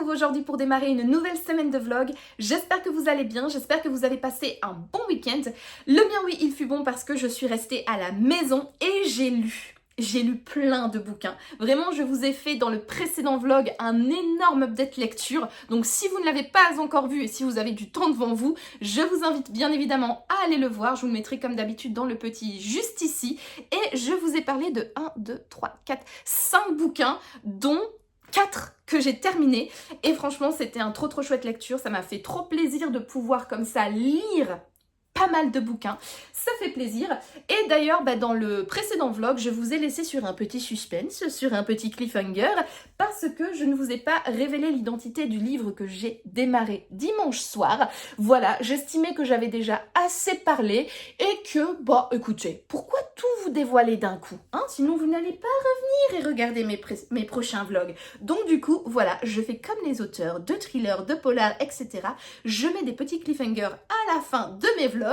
retrouve aujourd'hui pour démarrer une nouvelle semaine de vlog. J'espère que vous allez bien, j'espère que vous avez passé un bon week-end. Le mien, oui, il fut bon parce que je suis restée à la maison et j'ai lu. J'ai lu plein de bouquins. Vraiment, je vous ai fait dans le précédent vlog un énorme update lecture. Donc si vous ne l'avez pas encore vu et si vous avez du temps devant vous, je vous invite bien évidemment à aller le voir. Je vous le mettrai comme d'habitude dans le petit juste ici. Et je vous ai parlé de 1, 2, 3, 4, 5 bouquins dont 4 que j'ai terminé. Et franchement, c'était un trop chouette lecture. Ça m'a fait trop plaisir de pouvoir comme ça lire pas mal de bouquins, ça fait plaisir. Et d'ailleurs, dans le précédent vlog, je vous ai laissé sur un petit suspense, sur un petit cliffhanger, parce que je ne vous ai pas révélé l'identité du livre que j'ai démarré dimanche soir. Voilà, j'estimais que j'avais déjà assez parlé et que, écoutez, pourquoi tout vous dévoiler d'un coup, hein? Sinon vous n'allez pas revenir et regarder mes prochains vlogs. Donc du coup, voilà, je fais comme les auteurs de thrillers, de polars, etc. Je mets des petits cliffhangers à la fin de mes vlogs.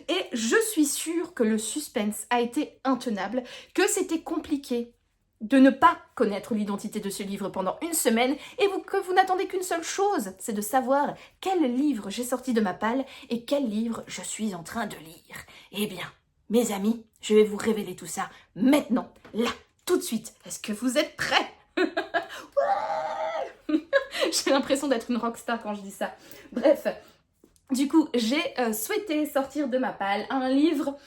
Et je suis sûre que le suspense a été intenable, que c'était compliqué de ne pas connaître l'identité de ce livre pendant une semaine et que vous n'attendez qu'une seule chose, c'est de savoir quel livre j'ai sorti de ma palle et quel livre je suis en train de lire. Eh bien, mes amis, je vais vous révéler tout ça maintenant, là, tout de suite. Est-ce que vous êtes prêts? Ouais. J'ai l'impression d'être une rockstar quand je dis ça. Bref. Du coup, j'ai souhaité sortir de ma palle un livre,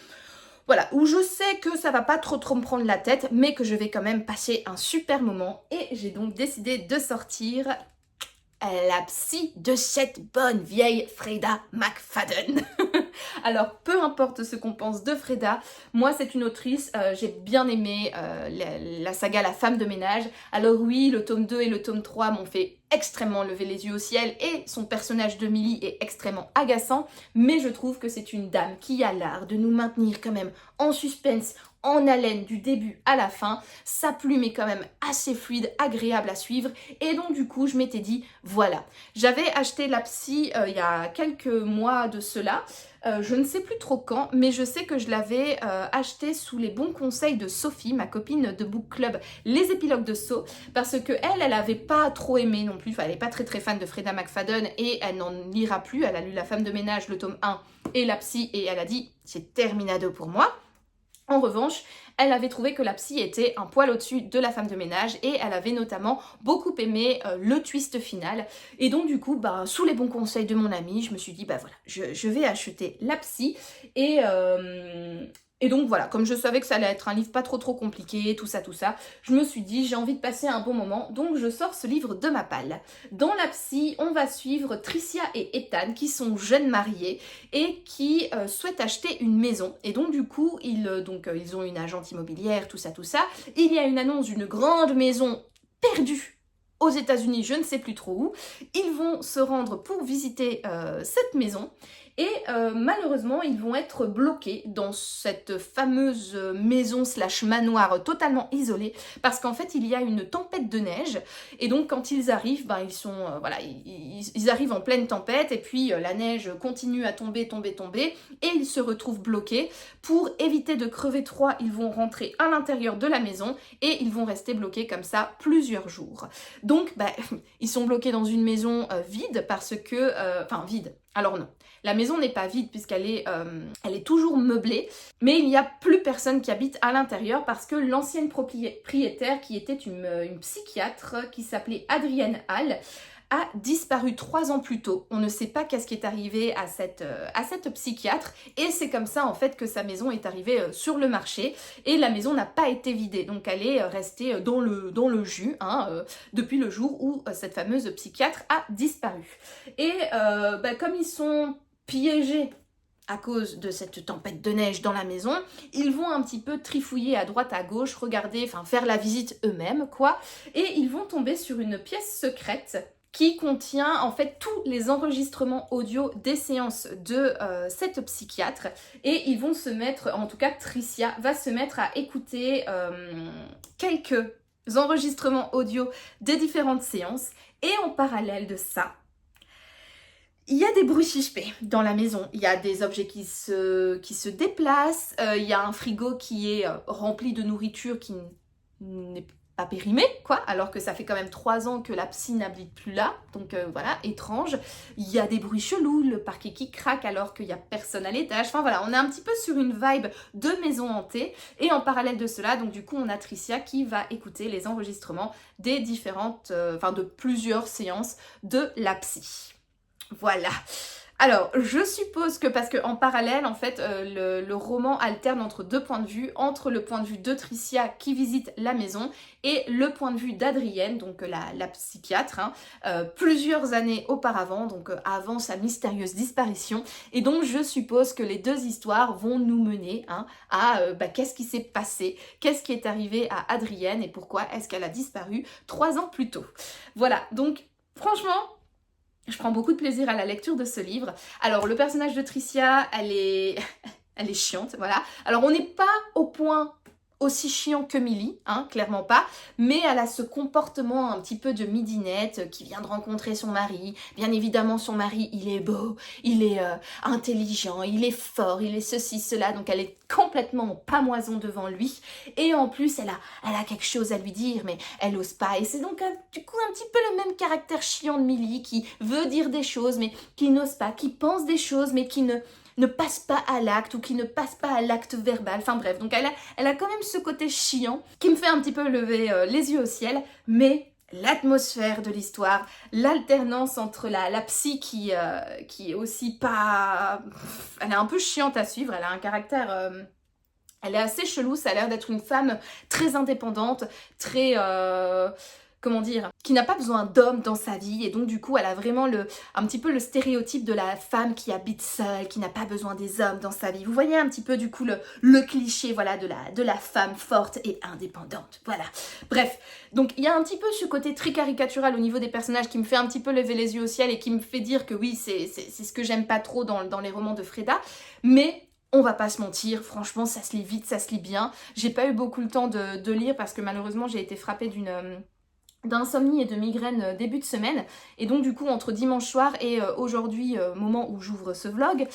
voilà, où je sais que ça va pas trop me prendre la tête, mais que je vais quand même passer un super moment. Et j'ai donc décidé de sortir La psy de cette bonne vieille Freda McFadden. Alors, peu importe ce qu'on pense de Freda, moi c'est une autrice, j'ai bien aimé la saga La femme de ménage. Alors oui, le tome 2 et le tome 3 m'ont fait extrêmement lever les yeux au ciel et son personnage de Millie est extrêmement agaçant, mais je trouve que c'est une dame qui a l'art de nous maintenir quand même en suspense, en haleine du début à la fin. Sa plume est quand même assez fluide, agréable à suivre et donc du coup je m'étais dit voilà. J'avais acheté La psy il y a quelques mois de cela, je ne sais plus trop quand, mais je sais que je l'avais acheté sous les bons conseils de Sophie, ma copine de book club Les Épilogues de So, parce que elle avait pas trop aimé non plus, enfin, elle n'est pas très fan de Freda McFadden et elle n'en lira plus. Elle a lu La femme de ménage, le tome 1 et La psy et elle a dit c'est terminado pour moi. En revanche, elle avait trouvé que La psy était un poil au-dessus de La femme de ménage et elle avait notamment beaucoup aimé le twist final. Et donc du coup, sous les bons conseils de mon amie, je me suis dit, voilà, je vais acheter La psy et donc voilà, comme je savais que ça allait être un livre pas trop compliqué, tout ça, je me suis dit j'ai envie de passer un bon moment, donc je sors ce livre de ma palle. Dans La psy, on va suivre Tricia et Ethan qui sont jeunes mariés et qui souhaitent acheter une maison. Et donc du coup, ils ont une agente immobilière, tout ça. Il y a une annonce d'une grande maison perdue aux États-Unis, je ne sais plus trop où. Ils vont se rendre pour visiter cette maison. Et malheureusement, ils vont être bloqués dans cette fameuse maison / manoir totalement isolée parce qu'en fait, il y a une tempête de neige et donc quand ils arrivent, ils sont ils arrivent en pleine tempête et puis la neige continue à tomber et ils se retrouvent bloqués. Pour éviter de crever de froid, ils vont rentrer à l'intérieur de la maison et ils vont rester bloqués comme ça plusieurs jours. Donc, ils sont bloqués dans une maison vide parce que... vide. Alors non, la maison n'est pas vide puisqu'elle est, elle est toujours meublée, mais il n'y a plus personne qui habite à l'intérieur parce que l'ancienne propriétaire, qui était une psychiatre qui s'appelait Adrienne Hall, a disparu 3 ans plus tôt. On ne sait pas qu'est-ce qui est arrivé à cette psychiatre et c'est comme ça en fait que sa maison est arrivée sur le marché et la maison n'a pas été vidée. Donc elle est restée dans le jus depuis le jour où cette fameuse psychiatre a disparu. Et comme ils sont piégés à cause de cette tempête de neige dans la maison, ils vont un petit peu trifouiller à droite à gauche, regarder, faire la visite eux-mêmes quoi, et ils vont tomber sur une pièce secrète qui contient en fait tous les enregistrements audio des séances de cette psychiatre et ils vont se mettre, en tout cas Tricia va se mettre à écouter quelques enregistrements audio des différentes séances et en parallèle de ça, il y a des bruits suspects dans la maison, il y a des objets qui se déplacent, il y a un frigo qui est rempli de nourriture qui n'est pas périmé, quoi, alors que ça fait quand même 3 ans que la psy n'habite plus là, donc voilà, étrange. Il y a des bruits chelous, le parquet qui craque alors qu'il n'y a personne à l'étage, enfin voilà, on est un petit peu sur une vibe de maison hantée, et en parallèle de cela, donc du coup, on a Tricia qui va écouter les enregistrements des différentes, de plusieurs séances de la psy. Voilà. Alors, je suppose que, parce qu'en parallèle, en fait, le roman alterne entre 2 points de vue, entre le point de vue de Tricia qui visite la maison et le point de vue d'Adrienne, donc la psychiatre, plusieurs années auparavant, donc avant sa mystérieuse disparition. Et donc, je suppose que les 2 histoires vont nous mener à qu'est-ce qui s'est passé, qu'est-ce qui est arrivé à Adrienne et pourquoi est-ce qu'elle a disparu 3 ans plus tôt. Voilà, donc franchement, je prends beaucoup de plaisir à la lecture de ce livre. Alors, le personnage de Tricia, elle est chiante, voilà. Alors, on n'est pas au point aussi chiant que Millie, clairement pas, mais elle a ce comportement un petit peu de midinette qui vient de rencontrer son mari. Bien évidemment, son mari, il est beau, il est intelligent, il est fort, il est ceci, cela, donc elle est complètement en pamoison devant lui, et en plus, elle a quelque chose à lui dire, mais elle ose pas, et c'est donc du coup un petit peu le même caractère chiant de Millie, qui veut dire des choses, mais qui n'ose pas, qui pense des choses, mais qui ne passe pas à l'acte ou qui ne passe pas à l'acte verbal. Enfin bref, donc elle a quand même ce côté chiant qui me fait un petit peu lever les yeux au ciel, mais l'atmosphère de l'histoire, l'alternance entre la psy qui est aussi pas... Elle est un peu chiante à suivre, elle a un caractère... Elle est assez chelou, ça a l'air d'être une femme très indépendante, très... comment dire, qui n'a pas besoin d'hommes dans sa vie, et donc du coup elle a vraiment un petit peu le stéréotype de la femme qui habite seule, qui n'a pas besoin des hommes dans sa vie. Vous voyez un petit peu du coup le cliché, voilà, de la femme forte et indépendante, voilà. Bref, donc il y a un petit peu ce côté très caricatural au niveau des personnages qui me fait un petit peu lever les yeux au ciel et qui me fait dire que oui, c'est ce que j'aime pas trop dans les romans de Freda, mais... On va pas se mentir, franchement ça se lit vite, ça se lit bien. J'ai pas eu beaucoup le temps de lire parce que malheureusement j'ai été frappée d'insomnie et de migraine début de semaine, et donc du coup entre dimanche soir et aujourd'hui, moment où j'ouvre ce vlog,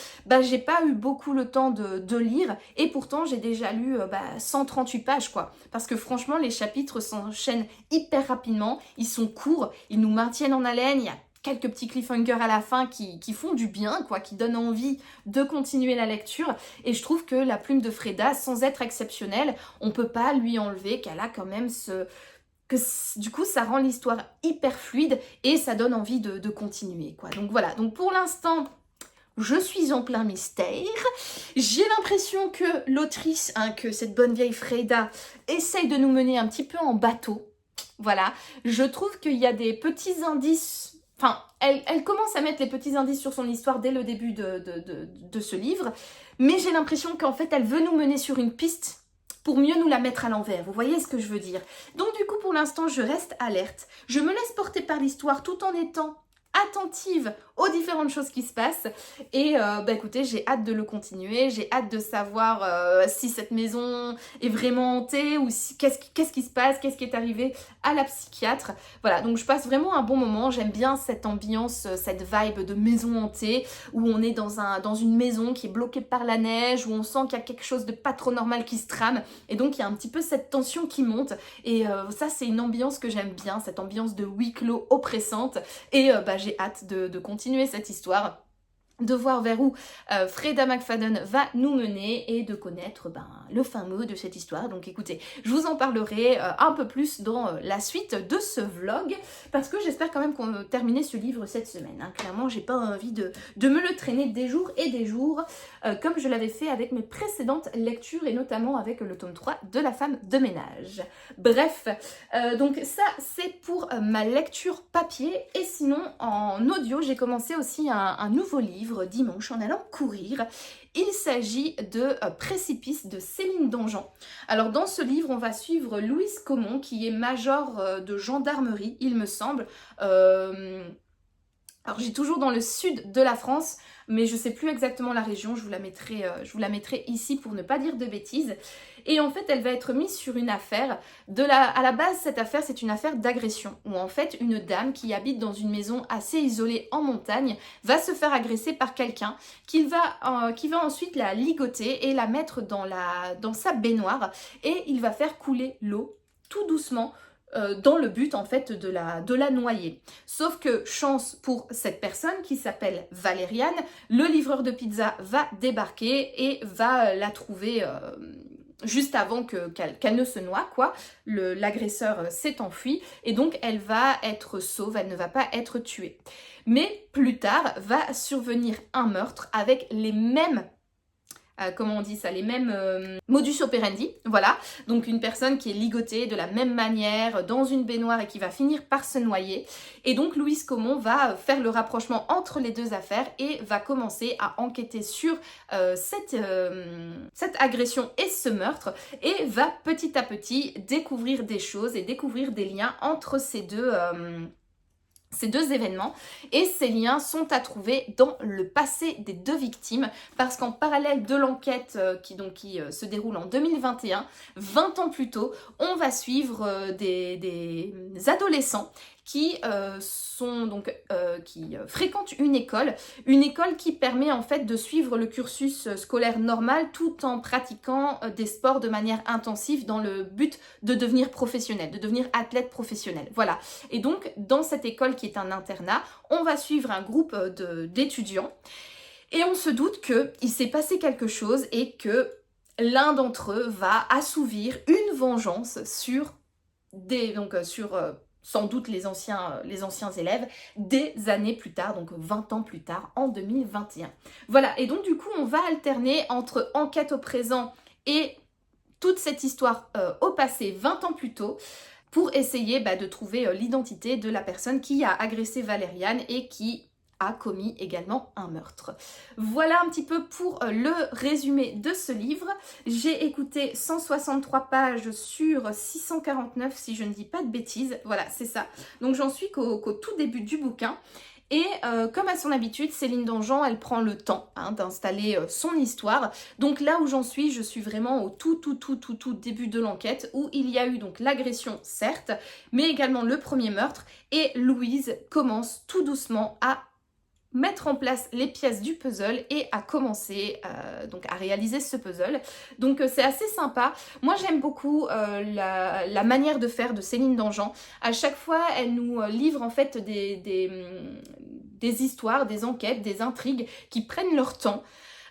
j'ai pas eu beaucoup le temps de lire, et pourtant j'ai déjà lu 138 pages quoi, parce que franchement les chapitres s'enchaînent hyper rapidement, ils sont courts, ils nous maintiennent en haleine, il y a quelques petits cliffhangers à la fin qui font du bien, quoi, qui donnent envie de continuer la lecture, et je trouve que la plume de Freda, sans être exceptionnelle, on peut pas lui enlever qu'elle a quand même du coup ça rend l'histoire hyper fluide et ça donne envie de continuer quoi. Donc voilà, donc pour l'instant je suis en plein mystère. J'ai l'impression que l'autrice, que cette bonne vieille Freda, essaye de nous mener un petit peu en bateau. Voilà, je trouve qu'il y a des petits indices. Enfin, elle commence à mettre les petits indices sur son histoire dès le début de ce livre, mais j'ai l'impression qu'en fait elle veut nous mener sur une piste pour mieux nous la mettre à l'envers. Vous voyez ce que je veux dire? Donc du coup, pour l'instant, je reste alerte. Je me laisse porter par l'histoire tout en étant attentive aux différentes choses qui se passent, et écoutez, j'ai hâte de le continuer, j'ai hâte de savoir si cette maison est vraiment hantée ou si, qu'est-ce qui se passe, qu'est-ce qui est arrivé à la psychiatre. Voilà, donc je passe vraiment un bon moment, j'aime bien cette ambiance, cette vibe de maison hantée où on est dans une maison qui est bloquée par la neige, où on sent qu'il y a quelque chose de pas trop normal qui se trame, et donc il y a un petit peu cette tension qui monte, et ça c'est une ambiance que j'aime bien, cette ambiance de huis clos oppressante, et j'ai hâte de continuer cette histoire, de voir vers où Freda McFadden va nous mener et de connaître le fin mot de cette histoire. Donc écoutez, je vous en parlerai un peu plus dans la suite de ce vlog, parce que j'espère quand même qu'on va terminer ce livre cette semaine. Clairement, j'ai pas envie de me le traîner des jours et des jours, comme je l'avais fait avec mes précédentes lectures, et notamment avec le tome 3 de La femme de ménage. Bref, donc ça c'est pour ma lecture papier, et sinon en audio, j'ai commencé aussi un nouveau livre dimanche en allant courir. Il s'agit de Précipice de Céline Dangean. Alors dans ce livre, on va suivre Louise Caumont, qui est major de gendarmerie, il me semble. Alors j'ai toujours dans le sud de la France, mais je ne sais plus exactement la région, je vous la mettrai ici pour ne pas dire de bêtises. Et en fait, elle va être mise sur une affaire. À la base, cette affaire, c'est une affaire d'agression, où en fait, une dame qui habite dans une maison assez isolée en montagne va se faire agresser par quelqu'un qui va ensuite la ligoter et la mettre dans sa baignoire, et il va faire couler l'eau tout doucement dans le but en fait de la noyer. Sauf que chance pour cette personne qui s'appelle Valériane, le livreur de pizza va débarquer et va la trouver juste avant qu'elle ne se noie, quoi. L'agresseur s'est enfui et donc elle va être sauve, elle ne va pas être tuée. Mais plus tard va survenir un meurtre avec les mêmes comment on dit ça, les mêmes modus operandi, voilà. Donc une personne qui est ligotée de la même manière dans une baignoire et qui va finir par se noyer. Et donc Louise Comon va faire le rapprochement entre les deux affaires et va commencer à enquêter sur cette agression et ce meurtre et va petit à petit découvrir des choses et découvrir des liens entre ces deux événements, et ces liens sont à trouver dans le passé des deux victimes, parce qu'en parallèle de l'enquête qui se déroule en 2021, 20 ans plus tôt, on va suivre des adolescents qui fréquentent une école qui permet en fait de suivre le cursus scolaire normal tout en pratiquant des sports de manière intensive dans le but de devenir professionnel, de devenir athlète professionnel. Voilà. Et donc dans cette école qui est un internat, on va suivre un groupe d'étudiants et on se doute qu'il s'est passé quelque chose et que l'un d'entre eux va assouvir une vengeance sur sans doute les anciens élèves, des années plus tard, donc 20 ans plus tard, en 2021. Voilà, et donc du coup, on va alterner entre enquête au présent et toute cette histoire au passé, 20 ans plus tôt, pour essayer de trouver l'identité de la personne qui a agressé Valériane et qui a commis également un meurtre. Voilà un petit peu pour le résumé de ce livre. J'ai écouté 163 pages sur 649 si je ne dis pas de bêtises. Voilà, c'est ça. Donc j'en suis qu'au tout début du bouquin. Et comme à son habitude, Céline Dangean, elle prend le temps d'installer son histoire. Donc là où j'en suis, je suis vraiment au tout début de l'enquête, où il y a eu donc l'agression, certes, mais également le premier meurtre. Et Louise commence tout doucement à mettre en place les pièces du puzzle et à commencer à réaliser ce puzzle. Donc c'est assez sympa. Moi j'aime beaucoup la manière de faire de Céline Dangean. À chaque fois elle nous livre en fait des histoires, des enquêtes, des intrigues qui prennent leur temps.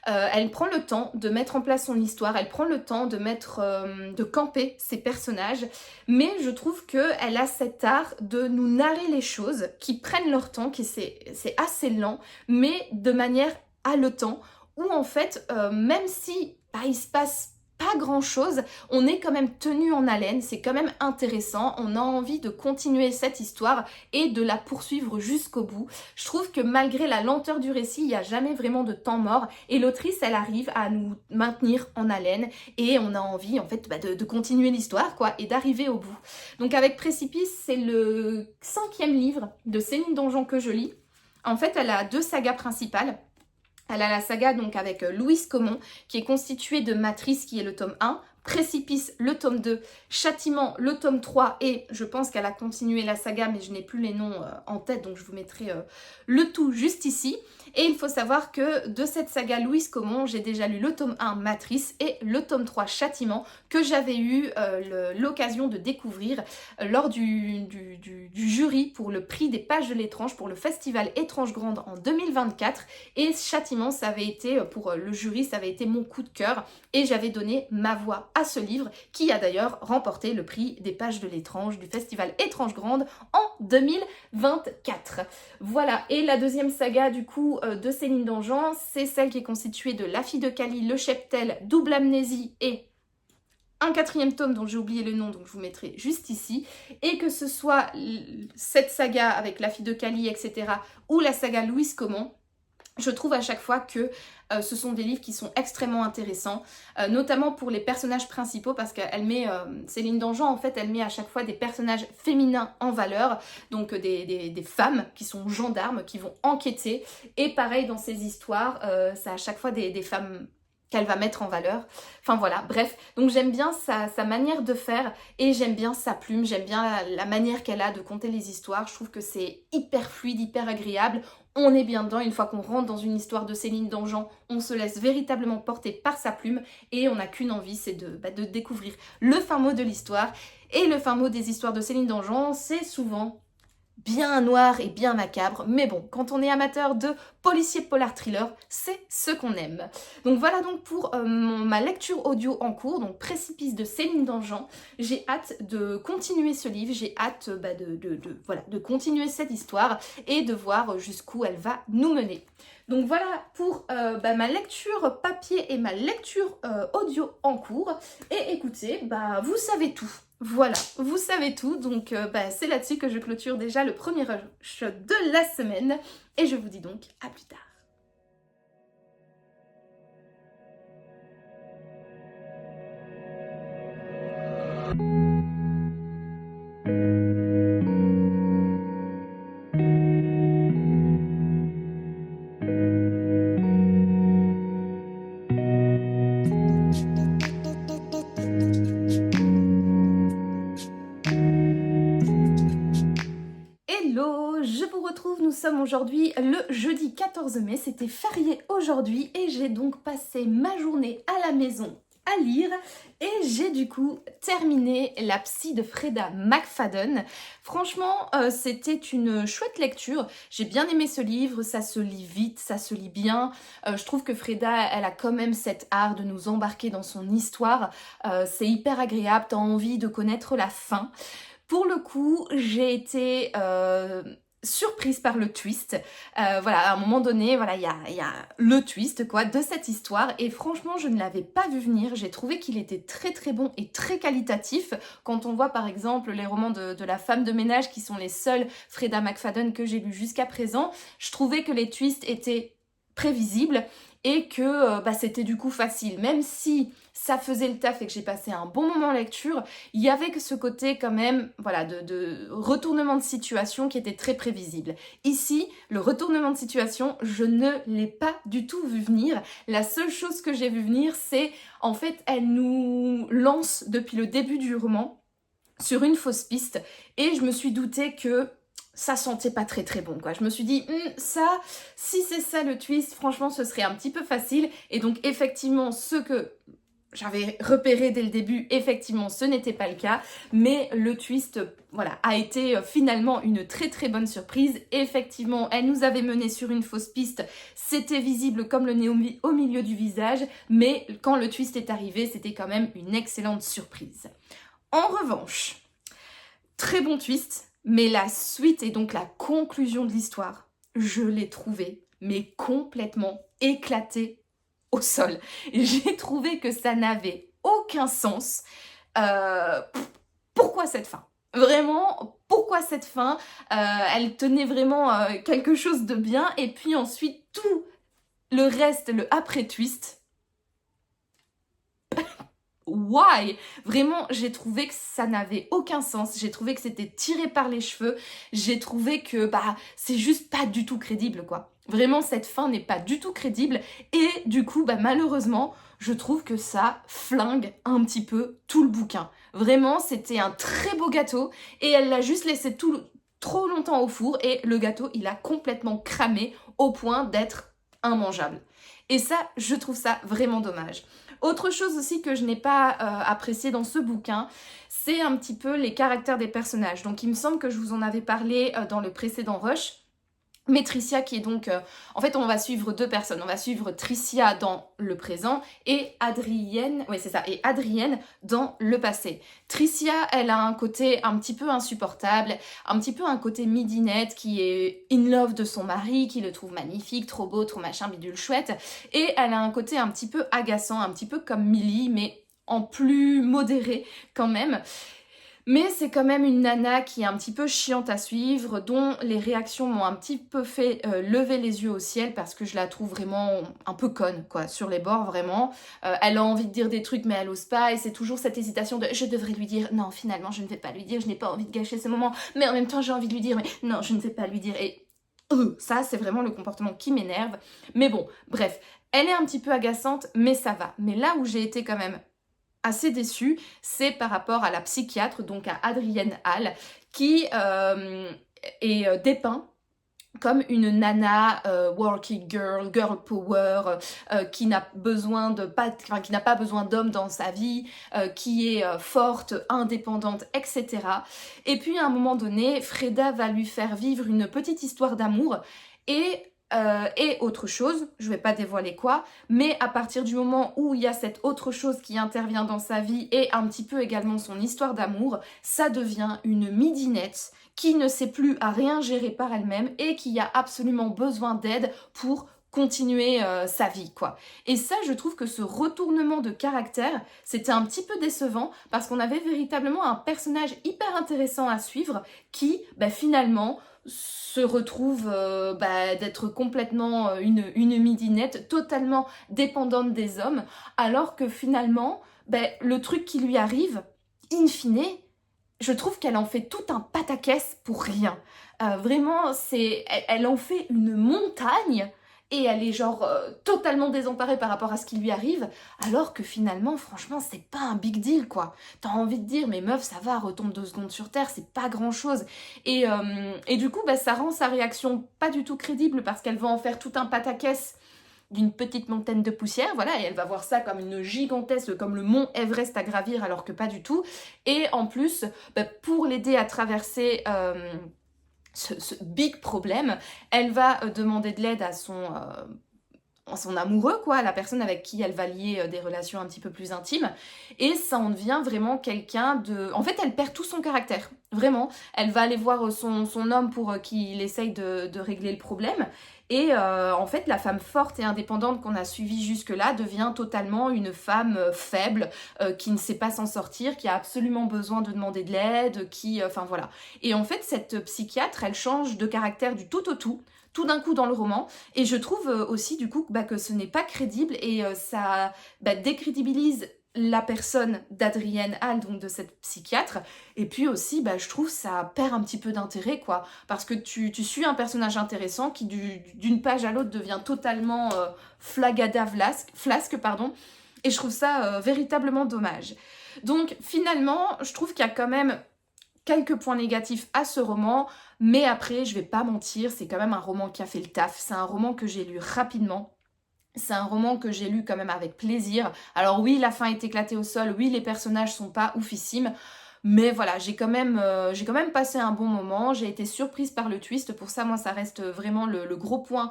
Elle prend le temps de mettre en place son histoire, elle prend le temps de camper ses personnages, mais je trouve qu'elle a cet art de nous narrer les choses qui prennent leur temps, c'est assez lent, mais de manière haletante, où en fait, même si il se passe pas grand chose, on est quand même tenu en haleine, c'est quand même intéressant, on a envie de continuer cette histoire et de la poursuivre jusqu'au bout. Je trouve que malgré la lenteur du récit, il n'y a jamais vraiment de temps mort et l'autrice elle arrive à nous maintenir en haleine et on a envie en fait de continuer l'histoire quoi et d'arriver au bout. Donc avec Précipice, c'est le 5e livre de Céline Dangean que je lis. En fait elle a 2 sagas principales. Elle a la saga donc avec Louise Comon qui est constituée de Matrice qui est le tome 1, Précipice le tome 2, Châtiment le tome 3 et je pense qu'elle a continué la saga mais je n'ai plus les noms en tête donc je vous mettrai le tout juste ici. Et il faut savoir que de cette saga Louise Comon, j'ai déjà lu le tome 1 Matrice et le tome 3 Châtiment que j'avais eu l'occasion de découvrir lors du jury pour le prix des pages de l'étrange pour le festival Étrange Grande en 2024 et Châtiment ça avait été pour le jury ça avait été mon coup de cœur et j'avais donné ma voix à ce livre qui a d'ailleurs remporté le prix des pages de l'étrange du festival Étrange Grande en 2024. Voilà, et la deuxième saga du coup de Céline Dangean, c'est celle qui est constituée de La fille de Cali, Le cheptel, Double amnésie et un 4e tome dont j'ai oublié le nom, donc je vous mettrai juste ici. Et que ce soit cette saga avec La fille de Cali, etc. ou la saga Louise Comon, je trouve à chaque fois que ce sont des livres qui sont extrêmement intéressants, notamment pour les personnages principaux parce qu'elle met, Céline Dangean en fait, elle met à chaque fois des personnages féminins en valeur, donc des femmes qui sont gendarmes, qui vont enquêter, et pareil dans ces histoires, c'est à chaque fois des femmes qu'elle va mettre en valeur. Enfin voilà, bref. Donc j'aime bien sa manière de faire et j'aime bien sa plume, j'aime bien la manière qu'elle a de conter les histoires. Je trouve que c'est hyper fluide, hyper agréable. On est bien dedans, une fois qu'on rentre dans une histoire de Céline Dangean, on se laisse véritablement porter par sa plume et on n'a qu'une envie, c'est de découvrir le fin mot de l'histoire. Et le fin mot des histoires de Céline Dangean, c'est souvent bien noir et bien macabre, mais bon, quand on est amateur de policier polar thriller, c'est ce qu'on aime. Donc voilà donc pour ma lecture audio en cours, donc Précipice de Céline Dangean. J'ai hâte de continuer ce livre, j'ai hâte de continuer cette histoire et de voir jusqu'où elle va nous mener. Donc voilà pour ma lecture papier et ma lecture audio en cours. Et écoutez, vous savez tout. Voilà, vous savez tout, donc c'est là-dessus que je clôture déjà le premier rush de la semaine. Et je vous dis donc à plus tard. Hello, je vous retrouve, nous sommes aujourd'hui le jeudi 14 mai, c'était férié aujourd'hui et j'ai donc passé ma journée à la maison à lire et j'ai du coup terminé La Psy de Freda McFadden. Franchement, c'était une chouette lecture, j'ai bien aimé ce livre, ça se lit vite, ça se lit bien. Je trouve que Freda, elle a quand même cet art de nous embarquer dans son histoire, c'est hyper agréable, t'as envie de connaître la fin. Pour le coup, j'ai été surprise par le twist. Voilà, à un moment donné, voilà, il y a le twist quoi de cette histoire et franchement, je ne l'avais pas vu venir. J'ai trouvé qu'il était très très bon et très qualitatif. Quand on voit par exemple les romans de la femme de ménage qui sont les seuls Freda McFadden que j'ai lus jusqu'à présent, je trouvais que les twists étaient prévisibles et que c'était du coup facile. Même si ça faisait le taf et que j'ai passé un bon moment en lecture, il y avait que ce côté quand même voilà, de retournement de situation qui était très prévisible. Ici, le retournement de situation, je ne l'ai pas du tout vu venir. La seule chose que j'ai vu venir, c'est en fait, elle nous lance depuis le début du roman sur une fausse piste et je me suis doutée que ça sentait pas très très bon quoi. Je me suis dit, ça, si c'est ça le twist, franchement ce serait un petit peu facile. Et donc effectivement, ce que j'avais repéré dès le début, effectivement ce n'était pas le cas. Mais le twist, voilà, a été finalement une très très bonne surprise. Effectivement, elle nous avait mené sur une fausse piste. C'était visible comme le nez au milieu du visage. Mais quand le twist est arrivé, c'était quand même une excellente surprise. En revanche, très bon twist. Mais la suite et donc la conclusion de l'histoire, je l'ai trouvée, mais complètement éclatée au sol. J'ai trouvé que ça n'avait aucun sens. Pourquoi cette fin ? Vraiment, pourquoi cette fin ? Elle tenait vraiment quelque chose de bien. Et puis ensuite, tout le reste, le après-twist... Why? Vraiment, j'ai trouvé que ça n'avait aucun sens, j'ai trouvé que c'était tiré par les cheveux, j'ai trouvé que c'est juste pas du tout crédible quoi. Vraiment, cette fin n'est pas du tout crédible et du coup, malheureusement, je trouve que ça flingue un petit peu tout le bouquin. Vraiment, c'était un très beau gâteau et elle l'a juste laissé trop longtemps au four et le gâteau, il a complètement cramé au point d'être immangeable. Et ça, je trouve ça vraiment dommage. Autre chose aussi que je n'ai pas apprécié dans ce bouquin, c'est un petit peu les caractères des personnages. Donc il me semble que je vous en avais parlé dans le précédent rush. Mais Tricia qui est donc... en fait, on va suivre deux personnes. On va suivre Tricia dans le présent et Adrienne... Oui, c'est ça. Et Adrienne dans le passé. Tricia, elle a un côté un petit peu insupportable, un petit peu un côté midinette qui est in love de son mari, qui le trouve magnifique, trop beau, trop machin, bidule chouette. Et elle a un côté un petit peu agaçant, un petit peu comme Millie, mais en plus modéré quand même. Mais c'est quand même une nana qui est un petit peu chiante à suivre, dont les réactions m'ont un petit peu fait lever les yeux au ciel parce que je la trouve vraiment un peu conne, quoi, sur les bords, vraiment. Elle a envie de dire des trucs, mais elle ose pas, et c'est toujours cette hésitation de « je devrais lui dire, non, finalement, je ne vais pas lui dire, je n'ai pas envie de gâcher ce moment, mais en même temps, j'ai envie de lui dire, mais non, je ne vais pas lui dire. » Et Ça, c'est vraiment le comportement qui m'énerve. Mais bon, bref, elle est un petit peu agaçante, mais ça va. Mais là où j'ai été quand même assez déçue, c'est par rapport à la psychiatre, donc à Adrienne Hall, qui est dépeint comme une nana working girl, girl power, qui n'a besoin qui n'a pas besoin d'hommes dans sa vie, qui est forte, indépendante, etc. Et puis à un moment donné, Freda va lui faire vivre une petite histoire d'amour et autre chose, je vais pas dévoiler quoi, mais à partir du moment où il y a cette autre chose qui intervient dans sa vie et un petit peu également son histoire d'amour, ça devient une midinette qui ne sait plus à rien gérer par elle-même et qui a absolument besoin d'aide pour continuer sa vie, quoi. Et ça, je trouve que ce retournement de caractère, c'était un petit peu décevant parce qu'on avait véritablement un personnage hyper intéressant à suivre qui, finalement, se retrouve d'être complètement une midinette, totalement dépendante des hommes, alors que finalement, le truc qui lui arrive, in fine, je trouve qu'elle en fait tout un pataquès pour rien. Vraiment, elle en fait une montagne et elle est genre totalement désemparée par rapport à ce qui lui arrive, alors que finalement, franchement, c'est pas un big deal, quoi. T'as envie de dire, mais meuf, ça va, retombe 2 secondes sur terre, c'est pas grand-chose. Et du coup, ça rend sa réaction pas du tout crédible parce qu'elle va en faire tout un pataquès d'une petite montagne de poussière, voilà, et elle va voir ça comme une gigantesque, comme le mont Everest à gravir, alors que pas du tout. Et en plus, pour l'aider à traverser ce big problème, elle va demander de l'aide à son amoureux, quoi, la personne avec qui elle va lier des relations un petit peu plus intimes, et ça en devient vraiment quelqu'un de... En fait, elle perd tout son caractère, vraiment. Elle va aller voir son homme pour qu'il essaye de régler le problème, et en fait, la femme forte et indépendante qu'on a suivie jusque-là devient totalement une femme faible, qui ne sait pas s'en sortir, qui a absolument besoin de demander de l'aide, enfin voilà. Et en fait, cette psychiatre, elle change de caractère du tout au tout d'un coup dans le roman, et je trouve aussi du coup que ce n'est pas crédible et ça décrédibilise la personne d'Adrienne Hall, donc de cette psychiatre, et puis aussi je trouve ça perd un petit peu d'intérêt, quoi, parce que tu suis un personnage intéressant qui d'une page à l'autre devient totalement flasque, pardon, et je trouve ça véritablement dommage. Donc finalement, je trouve qu'il y a quand même quelques points négatifs à ce roman, mais après, je vais pas mentir, c'est quand même un roman qui a fait le taf. C'est un roman que j'ai lu rapidement. C'est un roman que j'ai lu quand même avec plaisir. Alors oui, la fin est éclatée au sol, oui, les personnages sont pas oufissimes, mais voilà, j'ai quand même passé un bon moment. J'ai été surprise par le twist. Pour ça, moi, ça reste vraiment le gros point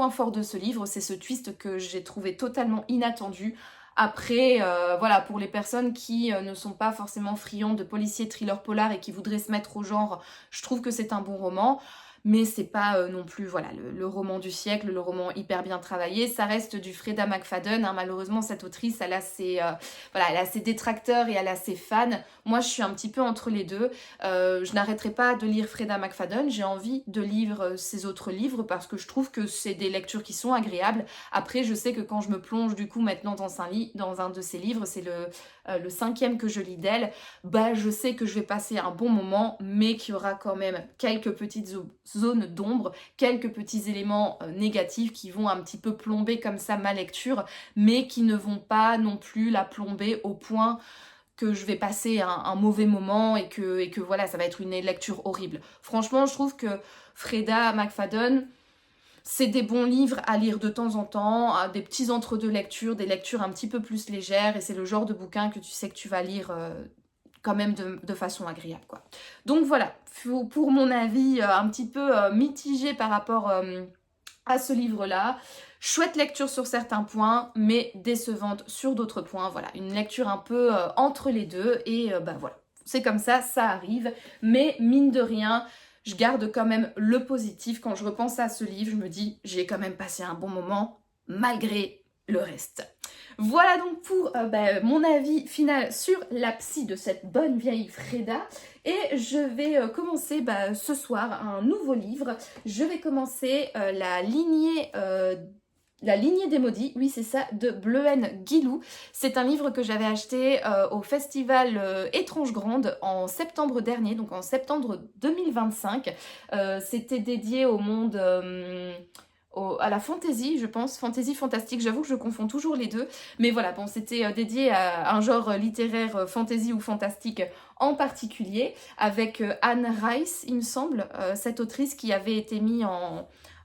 fort de ce livre. C'est ce twist que j'ai trouvé totalement inattendu. Après, voilà, pour les personnes qui ne sont pas forcément friands de policiers, thrillers, polars et qui voudraient se mettre au genre, je trouve que c'est un bon roman. Mais c'est pas non plus voilà, le roman du siècle, le roman hyper bien travaillé. Ça reste du Freda McFadden. Hein. Malheureusement, cette autrice, elle a ses détracteurs et elle a ses fans. Moi, je suis un petit peu entre les deux. Je n'arrêterai pas de lire Freda McFadden. J'ai envie de lire ses autres livres parce que je trouve que c'est des lectures qui sont agréables. Après, je sais que quand je me plonge du coup maintenant dans un de ses livres, c'est le 5e que je lis d'elle, je sais que je vais passer un bon moment, mais qu'il y aura quand même quelques petites zones d'ombre, quelques petits éléments négatifs qui vont un petit peu plomber comme ça ma lecture, mais qui ne vont pas non plus la plomber au point que je vais passer un mauvais moment et que voilà, ça va être une lecture horrible. Franchement, je trouve que Freda McFadden, c'est des bons livres à lire de temps en temps, des petits entre-deux lectures, des lectures un petit peu plus légères, et c'est le genre de bouquin que tu sais que tu vas lire quand même de façon agréable, quoi. Donc voilà, pour mon avis un petit peu mitigé par rapport à ce livre-là. Chouette lecture sur certains points, mais décevante sur d'autres points. Voilà, une lecture un peu entre les deux, et voilà. C'est comme ça arrive, mais mine de rien, je garde quand même le positif. Quand je repense à ce livre, je me dis, j'ai quand même passé un bon moment, malgré le reste. Voilà donc pour mon avis final sur la psy de cette bonne vieille Freda. Et je vais commencer ce soir un nouveau livre. Je vais commencer la lignée La lignée des maudits, oui c'est ça, de Bleuen Guilou. C'est un livre que j'avais acheté au festival Étrange Grande en septembre dernier, donc en septembre 2025. C'était dédié au monde... à la fantasy, je pense, fantasy fantastique, j'avoue que je confonds toujours les deux, mais voilà, bon, c'était dédié à un genre littéraire fantasy ou fantastique en particulier, avec Anne Rice, il me semble, cette autrice qui avait été mise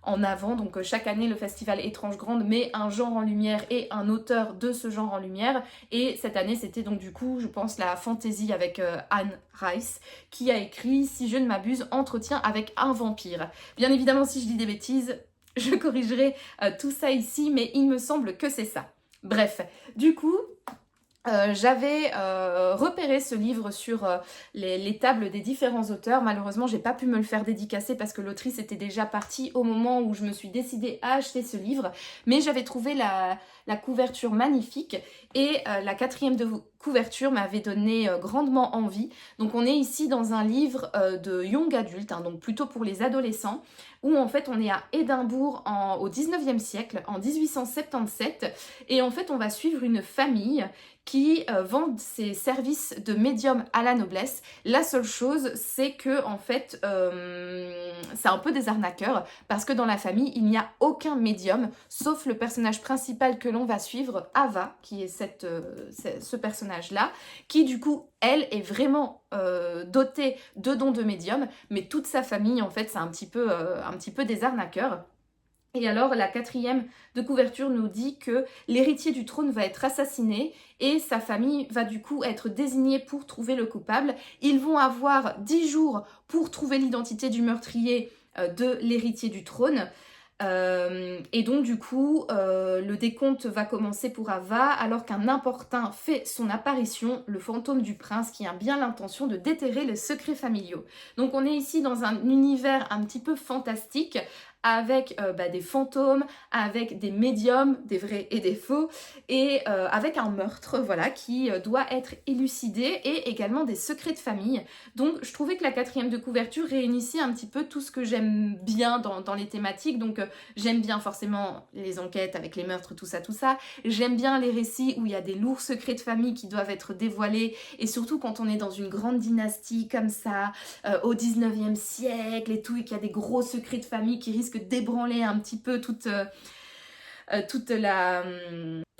en avant, donc chaque année le festival Étrange Grande met un genre en lumière et un auteur de ce genre en lumière, et cette année c'était donc du coup je pense la fantasy avec Anne Rice qui a écrit, si je ne m'abuse, Entretien avec un vampire. Bien évidemment si je dis des bêtises, je corrigerai tout ça ici, mais il me semble que c'est ça. Bref, du coup, j'avais repéré ce livre sur les tables des différents auteurs. Malheureusement, j'ai pas pu me le faire dédicacer parce que l'autrice était déjà partie au moment où je me suis décidée à acheter ce livre. Mais j'avais trouvé la couverture magnifique et la quatrième de couverture m'avait donné grandement envie. Donc on est ici dans un livre de young adulte, hein, donc plutôt pour les adolescents, où en fait on est à Édimbourg au 19e siècle, en 1877, et en fait on va suivre une famille qui vend ses services de médium à la noblesse. La seule chose, c'est que en fait, c'est un peu des arnaqueurs, parce que dans la famille, il n'y a aucun médium, sauf le personnage principal que l'on va suivre, Ava, qui est ce personnage-là, qui du coup, elle, est vraiment dotée de dons de médium, mais toute sa famille, en fait, c'est un petit peu des arnaqueurs. Et alors la quatrième de couverture nous dit que l'héritier du trône va être assassiné et sa famille va du coup être désignée pour trouver le coupable. Ils vont avoir 10 jours pour trouver l'identité du meurtrier de l'héritier du trône. Et donc du coup le décompte va commencer pour Ava alors qu'un importun fait son apparition, le fantôme du prince qui a bien l'intention de déterrer les secrets familiaux. Donc on est ici dans un univers un petit peu fantastique avec des fantômes, avec des médiums, des vrais et des faux, et avec un meurtre, voilà, qui doit être élucidé, et également des secrets de famille. Donc je trouvais que la quatrième de couverture réunissait un petit peu tout ce que j'aime bien dans les thématiques. Donc j'aime bien forcément les enquêtes avec les meurtres, tout ça. J'aime bien les récits où il y a des lourds secrets de famille qui doivent être dévoilés, et surtout quand on est dans une grande dynastie comme ça, au 19e siècle et tout, et qu'il y a des gros secrets de famille qui risquent d'ébranler un petit peu toute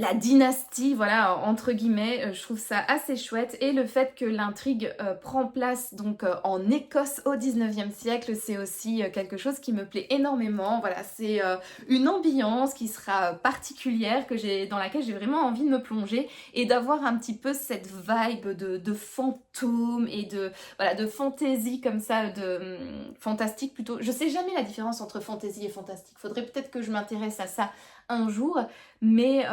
la dynastie, voilà, entre guillemets. Je trouve ça assez chouette, et le fait que l'intrigue prend place donc en Écosse au 19e siècle, c'est aussi quelque chose qui me plaît énormément. Voilà, c'est une ambiance qui sera particulière, dans laquelle j'ai vraiment envie de me plonger et d'avoir un petit peu cette vibe de fantôme et de fantaisie comme ça, de fantastique plutôt. Je sais jamais la différence entre fantaisie et fantastique, faudrait peut-être que je m'intéresse à ça un jour, mais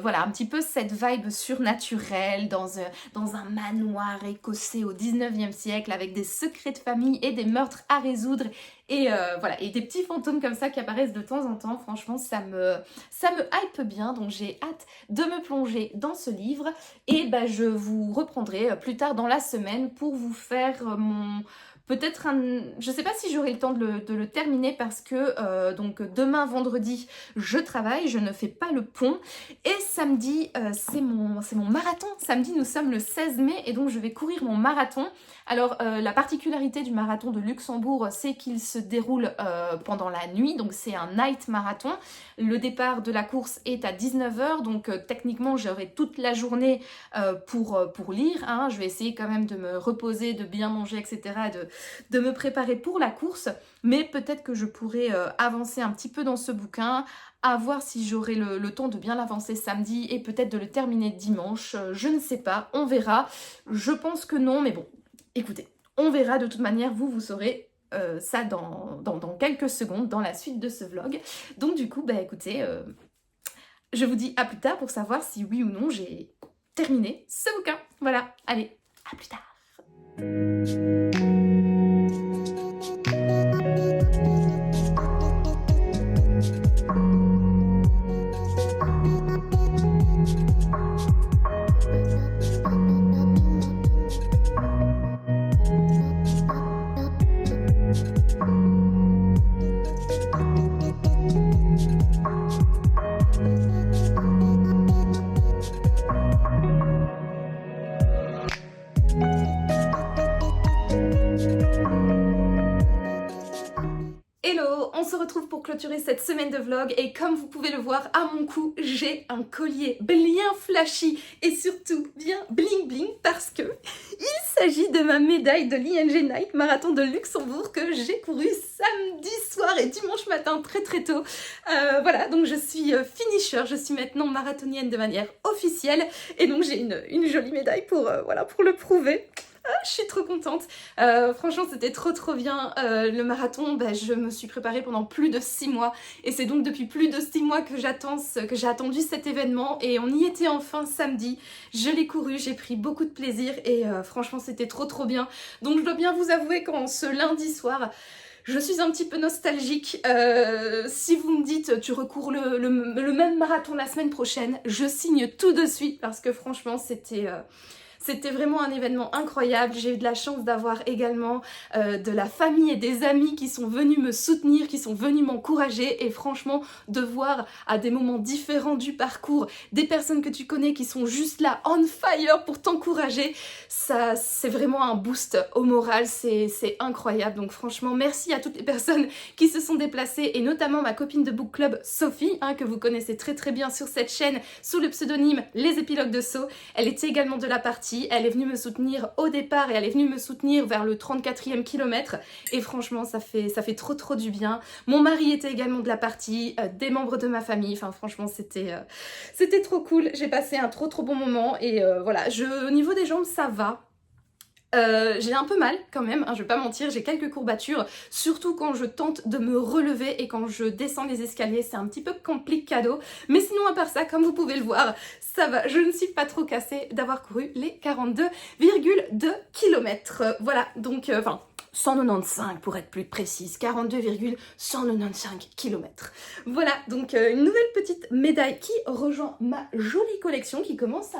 voilà, un petit peu cette vibe surnaturelle dans un manoir écossais au 19e siècle avec des secrets de famille et des meurtres à résoudre, et voilà, et des petits fantômes comme ça qui apparaissent de temps en temps. Franchement, ça me hype bien, donc j'ai hâte de me plonger dans ce livre, et je vous reprendrai plus tard dans la semaine pour vous faire peut-être je sais pas si j'aurai le temps de le terminer, parce que donc demain vendredi je travaille, je ne fais pas le pont, et samedi c'est mon marathon. Samedi nous sommes le 16 mai et donc je vais courir mon marathon. Alors la particularité du marathon de Luxembourg, c'est qu'il se déroule pendant la nuit, donc c'est un night marathon. Le départ de la course est à 19h, donc techniquement j'aurai toute la journée pour lire, hein. Je vais essayer quand même de me reposer, de bien manger, etc., de me préparer pour la course, mais peut-être que je pourrais avancer un petit peu dans ce bouquin, à voir si j'aurai le temps de bien l'avancer samedi et peut-être de le terminer dimanche. Je ne sais pas, on verra. Je pense que non, mais bon, écoutez, on verra. De toute manière, vous saurez ça dans quelques secondes, dans la suite de ce vlog. Donc du coup, écoutez, je vous dis à plus tard pour savoir si oui ou non j'ai terminé ce bouquin. Voilà, allez, à plus tard. on se retrouve pour clôturer cette semaine de vlog et comme vous pouvez le voir à mon cou, j'ai un collier bien flashy et surtout bien bling bling parce que il s'agit de ma médaille de l'ING Night Marathon de Luxembourg que j'ai couru samedi soir et dimanche matin très tôt. Voilà, donc je suis finisher, je suis maintenant marathonienne de manière officielle et donc j'ai une jolie médaille pour, voilà, pour le prouver. Je suis trop contente. Franchement, c'était trop bien. Le marathon, je me suis préparée pendant plus de 6 mois. Et c'est donc depuis plus de 6 mois que j'ai attendu cet événement. Et on y était enfin samedi. Je l'ai couru, j'ai pris beaucoup de plaisir. Et franchement, c'était trop bien. Donc je dois bien vous avouer qu'en ce lundi soir, je suis un petit peu nostalgique. Si vous me dites tu recours le même marathon la semaine prochaine, je signe tout de suite parce que franchement, c'était vraiment un événement incroyable. J'ai eu de la chance d'avoir également de la famille et des amis qui sont venus me soutenir, qui sont venus m'encourager et franchement de voir à des moments différents du parcours des personnes que tu connais qui sont juste là on fire pour t'encourager, ça c'est vraiment un boost au moral, c'est incroyable. Donc franchement merci à toutes les personnes qui se sont déplacées et notamment ma copine de book club Sophie, que vous connaissez très bien sur cette chaîne sous le pseudonyme Les Épilogues de So. Elle était également de la partie. Elle est venue me soutenir au départ et elle est venue me soutenir vers le 34e kilomètre et franchement ça fait trop du bien. Mon mari était également de la partie, des membres de ma famille, enfin franchement c'était trop cool. J'ai passé un trop bon moment et voilà, au niveau des jambes ça va. J'ai un peu mal quand même, je vais pas mentir, j'ai quelques courbatures, surtout quand je tente de me relever et quand je descends les escaliers, c'est un petit peu complicado. Mais sinon à part ça, comme vous pouvez le voir, ça va, je ne suis pas trop cassée d'avoir couru les 42,2 km. Voilà, donc, 195 pour être plus précise, 42,195 km. Voilà, donc une nouvelle petite médaille qui rejoint ma jolie collection qui commence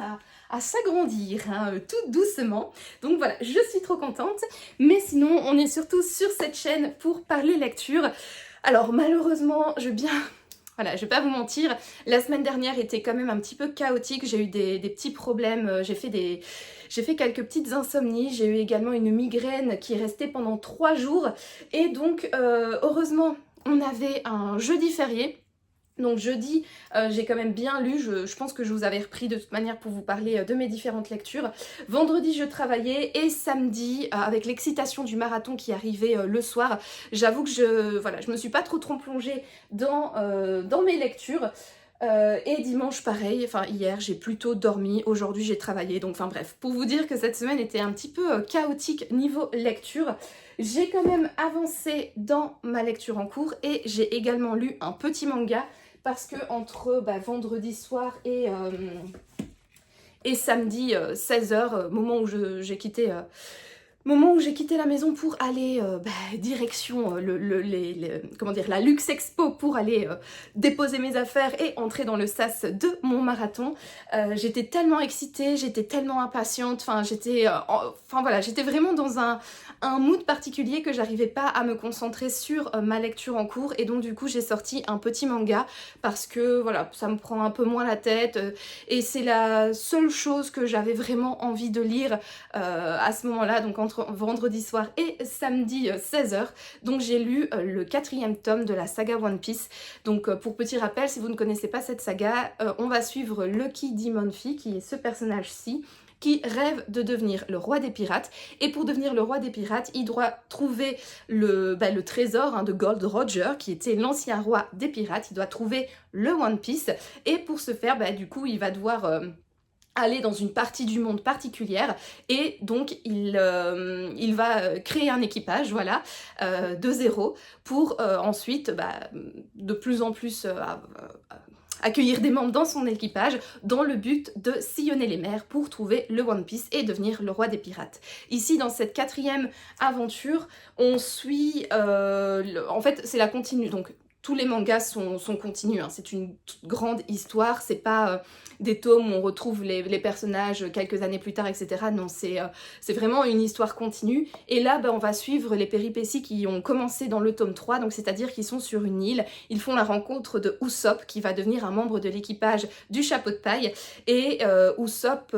à s'agrandir, tout doucement. Donc voilà, je suis trop contente. Mais sinon, on est surtout sur cette chaîne pour parler lecture. Alors malheureusement, voilà, je vais pas vous mentir, la semaine dernière était quand même un petit peu chaotique, j'ai eu des petits problèmes, j'ai fait quelques petites insomnies, j'ai eu également une migraine qui est restée pendant 3 jours et donc heureusement on avait un jeudi férié. Donc jeudi, j'ai quand même bien lu, je pense que je vous avais repris de toute manière pour vous parler de mes différentes lectures. Vendredi, je travaillais et samedi, avec l'excitation du marathon qui arrivait le soir, j'avoue que je me suis pas trop plongée dans mes lectures. Et dimanche pareil, hier j'ai plutôt dormi, aujourd'hui j'ai travaillé, donc bref, pour vous dire que cette semaine était un petit peu chaotique niveau lecture. J'ai quand même avancé dans ma lecture en cours et j'ai également lu un petit manga parce que entre vendredi soir et samedi 16h, moment où j'ai quitté la maison pour aller direction la Luxe Expo pour aller déposer mes affaires et entrer dans le sas de mon marathon. J'étais tellement excitée, j'étais tellement impatiente, j'étais vraiment dans un mood particulier que j'arrivais pas à me concentrer sur ma lecture en cours et donc du coup j'ai sorti un petit manga parce que voilà, ça me prend un peu moins la tête et c'est la seule chose que j'avais vraiment envie de lire à ce moment-là, donc entre vendredi soir et samedi 16h. Donc j'ai lu le 4e tome de la saga One Piece. Donc pour petit rappel, si vous ne connaissez pas cette saga, on va suivre Lucky D. Monfils, qui est ce personnage-ci, qui rêve de devenir le roi des pirates. Et pour devenir le roi des pirates, il doit trouver le trésor de Gold Roger, qui était l'ancien roi des pirates. Il doit trouver le One Piece. Et pour ce faire, du coup, il va devoir aller dans une partie du monde particulière et donc il va créer un équipage, voilà, de zéro pour ensuite de plus en plus accueillir des membres dans son équipage dans le but de sillonner les mers pour trouver le One Piece et devenir le roi des pirates. Ici, dans cette 4e aventure, on suit... en fait, c'est la continue, donc tous les mangas sont continus, c'est une grande histoire, c'est pas des tomes où on retrouve les personnages quelques années plus tard, etc. Non, c'est vraiment une histoire continue. Et là, on va suivre les péripéties qui ont commencé dans le tome 3, donc c'est-à-dire qu'ils sont sur une île, ils font la rencontre de Usopp, qui va devenir un membre de l'équipage du chapeau de paille, et Usopp...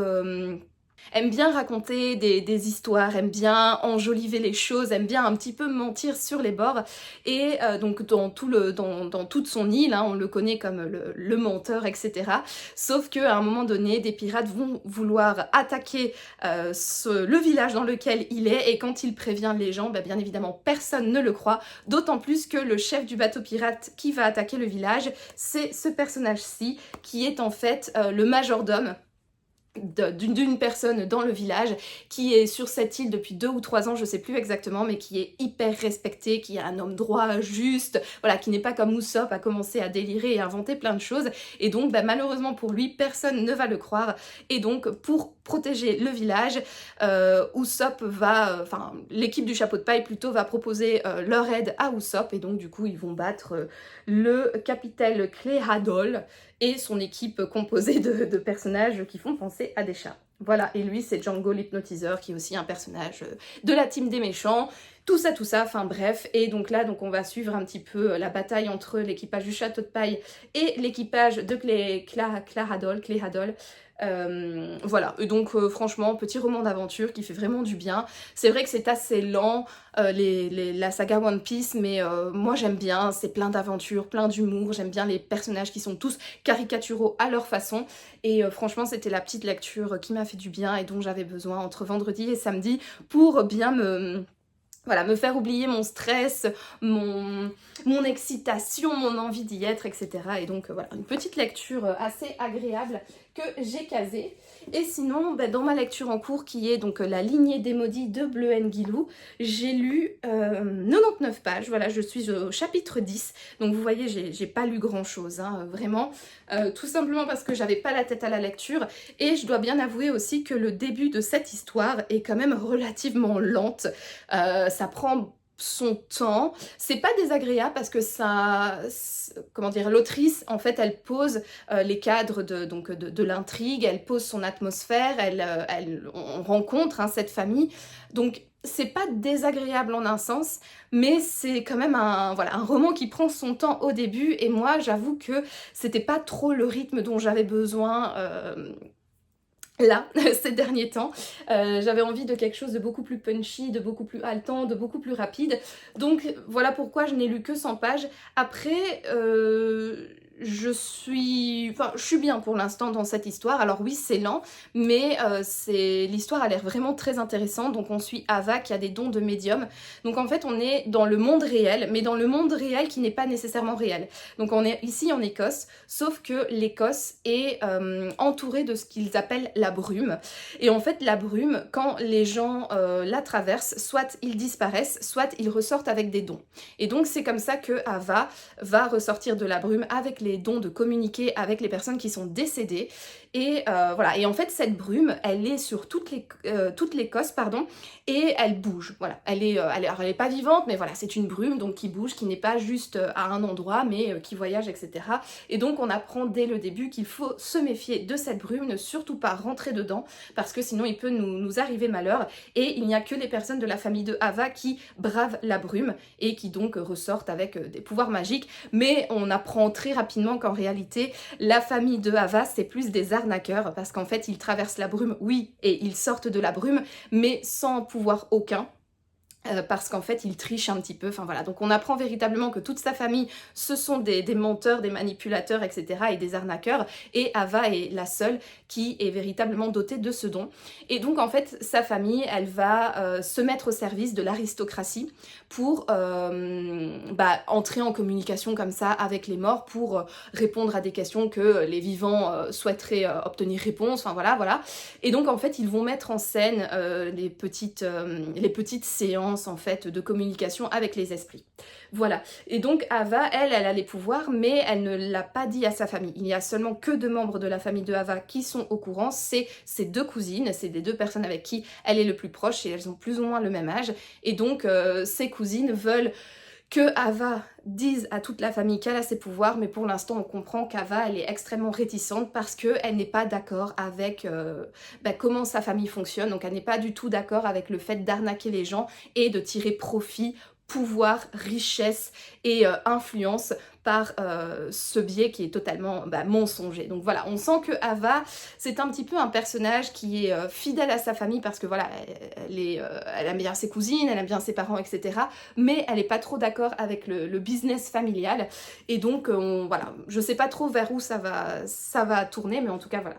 aime bien raconter des histoires, aime bien enjoliver les choses, aime bien un petit peu mentir sur les bords. Et donc dans toute son île, hein, on le connaît comme le menteur, etc. Sauf qu'à un moment donné, des pirates vont vouloir attaquer le village dans lequel il est, et quand il prévient les gens, bah, bien évidemment personne ne le croit, d'autant plus que le chef du bateau pirate qui va attaquer le village, c'est ce personnage-ci, qui est en fait le majordome d'une personne dans le village, qui est sur cette île depuis 2 ou 3 ans, je sais plus exactement, mais qui est hyper respecté, qui est un homme droit, juste, voilà, qui n'est pas comme Usopp à commencer à délirer et inventer plein de choses. Et donc bah, malheureusement pour lui, personne ne va le croire, et donc pour protéger le village, Usopp va, enfin l'équipe du chapeau de paille plutôt, va proposer leur aide à Usopp, et donc du coup ils vont battre le capitaine Cléhadol et son équipe composée de personnages qui font penser à des chats. Voilà, et lui c'est Django l'hypnotiseur, qui est aussi un personnage de la team des méchants, tout ça, enfin bref. Et donc là, on va suivre un petit peu la bataille entre l'équipage du château de paille et l'équipage de Cléhadol. Voilà, et donc franchement, petit roman d'aventure qui fait vraiment du bien. C'est vrai que c'est assez lent, la saga One Piece, mais moi j'aime bien, c'est plein d'aventures, plein d'humour, j'aime bien les personnages qui sont tous caricaturaux à leur façon, et franchement c'était la petite lecture qui m'a fait du bien et dont j'avais besoin entre vendredi et samedi pour bien voilà, me faire oublier mon stress, mon excitation, mon envie d'y être, etc. Et donc voilà, une petite lecture assez agréable que j'ai casée. Et sinon, bah, dans ma lecture en cours, qui est donc la lignée des maudits de Bleu Nguilou, j'ai lu 99 pages, voilà, je suis au chapitre 10. Donc vous voyez, j'ai pas lu grand chose, hein, vraiment, tout simplement parce que j'avais pas la tête à la lecture. Et je dois bien avouer aussi que le début de cette histoire est quand même relativement lente. Ça prend son temps, c'est pas désagréable parce que ça, comment dire, l'autrice en fait elle pose les cadres de l'intrigue, elle pose son atmosphère, on rencontre hein, cette famille, donc c'est pas désagréable en un sens, mais c'est quand même voilà, un roman qui prend son temps au début, et moi j'avoue que c'était pas trop le rythme dont j'avais besoin là, ces derniers temps. J'avais envie de quelque chose de beaucoup plus punchy, de beaucoup plus haletant, de beaucoup plus rapide. Donc voilà pourquoi je n'ai lu que 100 pages. Après, je suis bien pour l'instant dans cette histoire. Alors oui, c'est lent, mais l'histoire a l'air vraiment très intéressante. Donc on suit Ava qui a des dons de médium. Donc en fait, on est dans le monde réel, mais dans le monde réel qui n'est pas nécessairement réel. Donc on est ici en Écosse, sauf que l'Écosse est entourée de ce qu'ils appellent la brume. Et en fait, la brume, quand les gens la traversent, soit ils disparaissent, soit ils ressortent avec des dons. Et donc c'est comme ça que Ava va ressortir de la brume avec les dons de communiquer avec les personnes qui sont décédées. Et voilà, et en fait cette brume, elle est sur toute l'Écosse, pardon, et elle bouge, voilà, elle est pas vivante, mais voilà, c'est une brume donc qui bouge, qui n'est pas juste à un endroit, mais qui voyage, etc. Et donc on apprend dès le début qu'il faut se méfier de cette brume, ne surtout pas rentrer dedans, parce que sinon il peut nous arriver malheur, et il n'y a que les personnes de la famille de Ava qui bravent la brume, et qui donc ressortent avec des pouvoirs magiques, mais on apprend très rapidement qu'en réalité, la famille de Ava, c'est plus des arnaqueurs, parce qu'en fait, ils traversent la brume, oui, et ils sortent de la brume, mais sans pouvoir aucun. Parce qu'en fait il triche un petit peu, enfin voilà, donc on apprend véritablement que toute sa famille ce sont des menteurs, des manipulateurs, etc. et des arnaqueurs, et Ava est la seule qui est véritablement dotée de ce don. Et donc en fait sa famille elle va se mettre au service de l'aristocratie pour entrer en communication comme ça avec les morts, pour répondre à des questions que les vivants souhaiteraient obtenir réponse, enfin voilà. Et donc en fait ils vont mettre en scène les petites séances en fait de communication avec les esprits. Voilà. Et donc Ava, elle a les pouvoirs, mais elle ne l'a pas dit à sa famille. Il n'y a seulement que 2 membres de la famille de Ava qui sont au courant, c'est ses 2 cousines, c'est des 2 personnes avec qui elle est le plus proche, et elles ont plus ou moins le même âge. Et donc ses cousines veulent que Ava dise à toute la famille qu'elle a ses pouvoirs, mais pour l'instant on comprend qu'Ava elle est extrêmement réticente parce qu'elle n'est pas d'accord avec comment sa famille fonctionne, donc elle n'est pas du tout d'accord avec le fait d'arnaquer les gens et de tirer profit pouvoir, richesse et influence par ce biais qui est totalement mensonger. Donc voilà, on sent que Ava, c'est un petit peu un personnage qui est fidèle à sa famille parce que voilà, elle aime bien ses cousines, elle aime bien ses parents, etc. Mais elle n'est pas trop d'accord avec le business familial. Et donc, voilà, je sais pas trop vers où ça va tourner, mais en tout cas, voilà.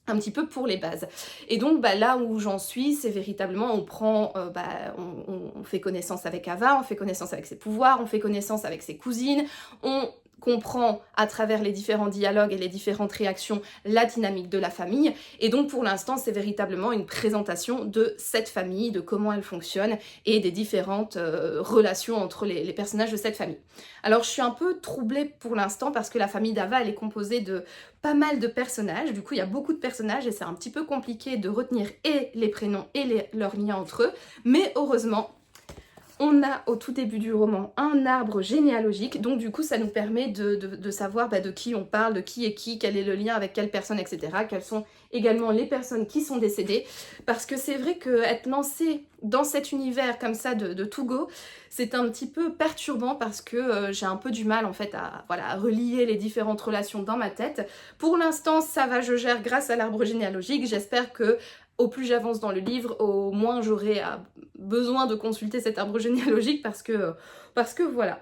Un petit peu pour les bases. Et donc là où j'en suis, c'est véritablement on fait connaissance avec Ava, on fait connaissance avec ses pouvoirs, on fait connaissance avec ses cousines, on comprend à travers les différents dialogues et les différentes réactions la dynamique de la famille. Et donc pour l'instant, c'est véritablement une présentation de cette famille, de comment elle fonctionne et des différentes relations entre les personnages de cette famille. Alors je suis un peu troublée pour l'instant parce que la famille d'Ava, elle est composée de pas mal de personnages. Du coup, il y a beaucoup de personnages et c'est un petit peu compliqué de retenir et les prénoms et leurs liens entre eux. Mais heureusement, on a au tout début du roman un arbre généalogique, donc du coup ça nous permet de savoir de qui on parle, de qui est qui, quel est le lien avec quelle personne, etc. Quelles sont également les personnes qui sont décédées, parce que c'est vrai qu'être lancé dans cet univers comme ça de to go, c'est un petit peu perturbant parce que j'ai un peu du mal en fait à relier les différentes relations dans ma tête. Pour l'instant ça va, je gère grâce à l'arbre généalogique, j'espère que au plus j'avance dans le livre, au moins j'aurai besoin de consulter cet arbre généalogique parce que voilà.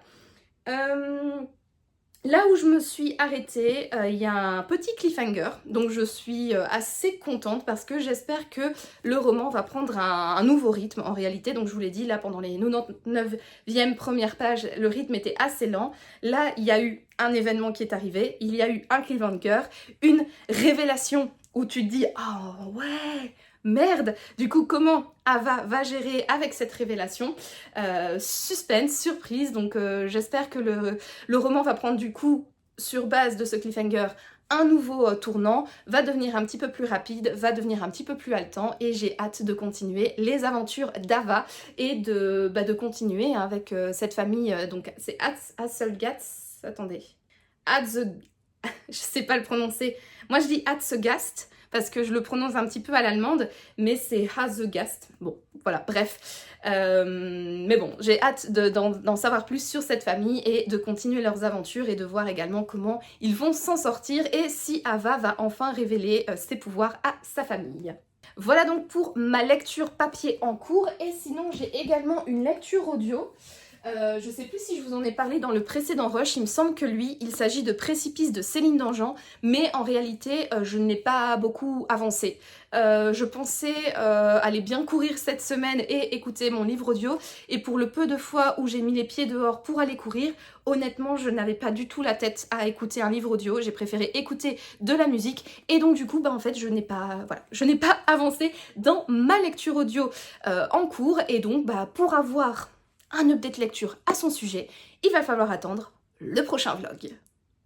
Là où je me suis arrêtée, il y a un petit cliffhanger, donc je suis assez contente parce que j'espère que le roman va prendre un nouveau rythme en réalité. Donc je vous l'ai dit, là pendant les 99e premières pages, le rythme était assez lent. Là, il y a eu un événement qui est arrivé, il y a eu un cliffhanger, une révélation où tu te dis « Oh ouais !» Merde, du coup comment Ava va gérer avec cette révélation, suspense, surprise, donc j'espère que le roman va prendre du coup, sur base de ce cliffhanger, un nouveau tournant, va devenir un petit peu plus rapide, va devenir un petit peu plus haletant et j'ai hâte de continuer les aventures d'Ava et de continuer avec cette famille, donc c'est Hasselgast, attendez, je sais pas le prononcer, moi je dis Hatzegast, parce que je le prononce un petit peu à l'allemande, mais c'est Hasegast. Bon, voilà, bref. Mais bon, j'ai hâte d'en savoir plus sur cette famille et de continuer leurs aventures et de voir également comment ils vont s'en sortir et si Ava va enfin révéler ses pouvoirs à sa famille. Voilà donc pour ma lecture papier en cours et sinon j'ai également une lecture audio. Je sais plus si je vous en ai parlé dans le précédent rush, il me semble que lui, il s'agit de Précipice de Céline Dangean, mais en réalité, je n'ai pas beaucoup avancé. Je pensais aller bien courir cette semaine et écouter mon livre audio, et pour le peu de fois où j'ai mis les pieds dehors pour aller courir, honnêtement, je n'avais pas du tout la tête à écouter un livre audio, j'ai préféré écouter de la musique, et donc du coup, en fait, je n'ai pas avancé dans ma lecture audio en cours, et donc pour avoir un update lecture à son sujet, il va falloir attendre le prochain vlog.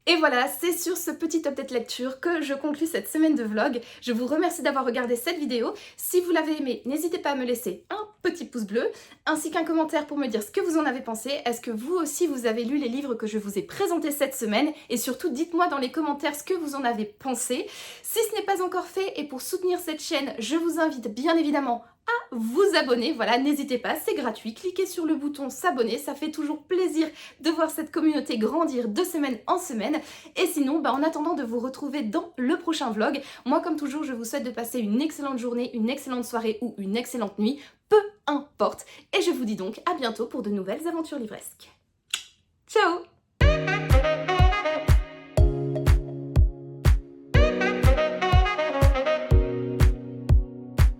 Et voilà, c'est sur ce petit update lecture que je conclue cette semaine de vlog. Je vous remercie d'avoir regardé cette vidéo. Si vous l'avez aimée, n'hésitez pas à me laisser un petit pouce bleu, ainsi qu'un commentaire pour me dire ce que vous en avez pensé. Est-ce que vous aussi vous avez lu les livres que je vous ai présentés cette semaine? Et surtout, dites-moi dans les commentaires ce que vous en avez pensé. Si ce n'est pas encore fait, et pour soutenir cette chaîne, je vous invite bien évidemment à vous abonner, voilà, n'hésitez pas, c'est gratuit, cliquez sur le bouton s'abonner, ça fait toujours plaisir de voir cette communauté grandir de semaine en semaine, et sinon, en attendant de vous retrouver dans le prochain vlog, moi comme toujours, je vous souhaite de passer une excellente journée, une excellente soirée ou une excellente nuit, peu importe, et je vous dis donc à bientôt pour de nouvelles aventures livresques. Ciao!